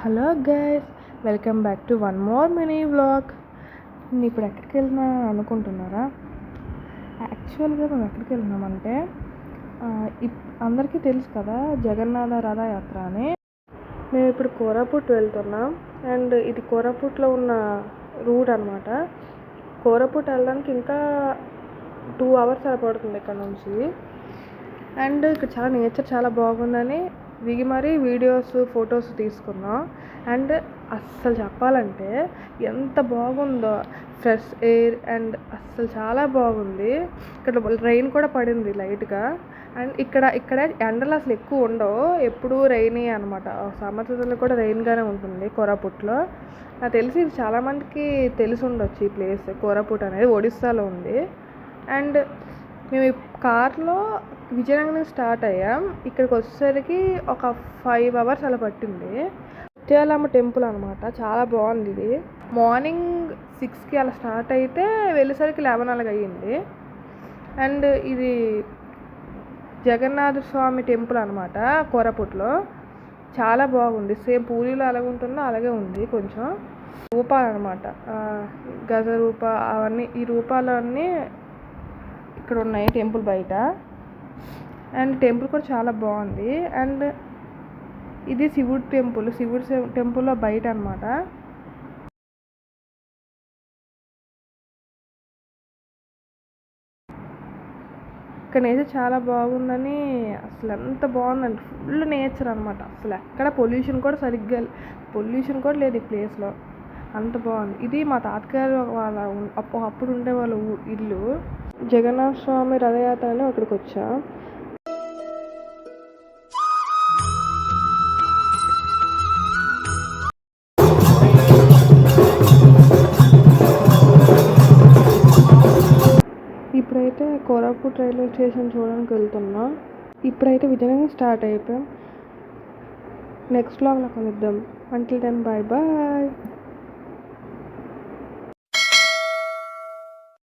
Hello guys, welcome back to one more mini vlog. నేను ఇప్పుడు ఎక్కడికి వెళ్తున్నా అనుకుంటున్నారా? యాక్చువల్గా మేము ఎక్కడికి వెళ్తున్నామంటే అందరికీ తెలుసు కదా, జగన్నాథ రథయాత్ర అని. మేము ఇప్పుడు కోరాపుట్ వెళ్తున్నాం. అండ్ ఇది కోరాపుట్లో ఉన్న రూట్ అనమాట. కోరాపుట్ వెళ్ళడానికి ఇంకా 2 hours పడుతుంది ఇక్కడ నుంచి. అండ్ ఇక్కడ చాలా నేచర్ చాలా బాగుందని దిగి మరీ వీడియోస్ ఫొటోస్ తీసుకున్నాం. అండ్ అస్సలు చెప్పాలంటే ఎంత బాగుందో, ఫ్రెష్ ఎయిర్ అండ్ అస్సలు చాలా బాగుంది. ఇక్కడ రెయిన్ కూడా పడింది లైట్గా. అండ్ ఇక్కడ ఎండలు అసలు ఎక్కువ ఉండవు, ఎప్పుడూ రెయినీ అనమాట. సమ్మర్ సీజన్లో కూడా రెయిన్గానే ఉంటుంది కోరాపుట్లో. నాకు తెలిసి చాలామందికి తెలిసి ఉండొచ్చు ఈ ప్లేస్. కోరాపుట్ అనేది ఒడిస్సాలో ఉంది. అండ్ మేము ఈ కార్లో విజయనగరం నుంచి స్టార్ట్ అయ్యాం. ఇక్కడికి వచ్చేసరికి ఒక 5 hours అలా పట్టింది. ముత్యాలమ్మ టెంపుల్ అనమాట, చాలా బాగుంది ఇది. మార్నింగ్ 6కి అలా స్టార్ట్ అయితే వెళ్ళేసరికి 11 అలాగ అయ్యింది. అండ్ ఇది జగన్నాథ స్వామి టెంపుల్ అనమాట కోరాపుట్లో. చాలా బాగుంది, సేమ్ పూరిలో అలాగే ఉంటుందో అలాగే ఉంది. కొంచెం రూపాలు అనమాట, గజ రూప అవన్నీ, ఈ రూపాలన్నీ ఇక్కడ ఉన్నాయి టెంపుల్ బయట. అండ్ టెంపుల్ కూడా చాలా బాగుంది. అండ్ ఇది శివుడి టెంపుల్లో బయట అనమాట. ఇక్కడ నేచర్ చాలా బాగుందని, అసలు ఎంత బాగుందండి, ఫుల్ నేచర్ అనమాట. అసలు ఎక్కడ పొల్యూషన్ కూడా లేదు ఈ ప్లేస్లో, అంత బాగుంది. ఇది మా తాతగారు వాళ్ళ అప్పుడు ఉండే వాళ్ళ ఇల్లు. జగన్నాథ స్వామి రథయాత్ర అని అక్కడికి వచ్చా. ఇప్పుడైతే కోరాపుట్ రైల్వే స్టేషన్ చూడడానికి వెళ్తున్నా. ఇప్పుడైతే విజయనగరం స్టార్ట్ అయిపోయాం. నెక్స్ట్ వ్లాగ్లో కలుద్దాం. Until then bye bye.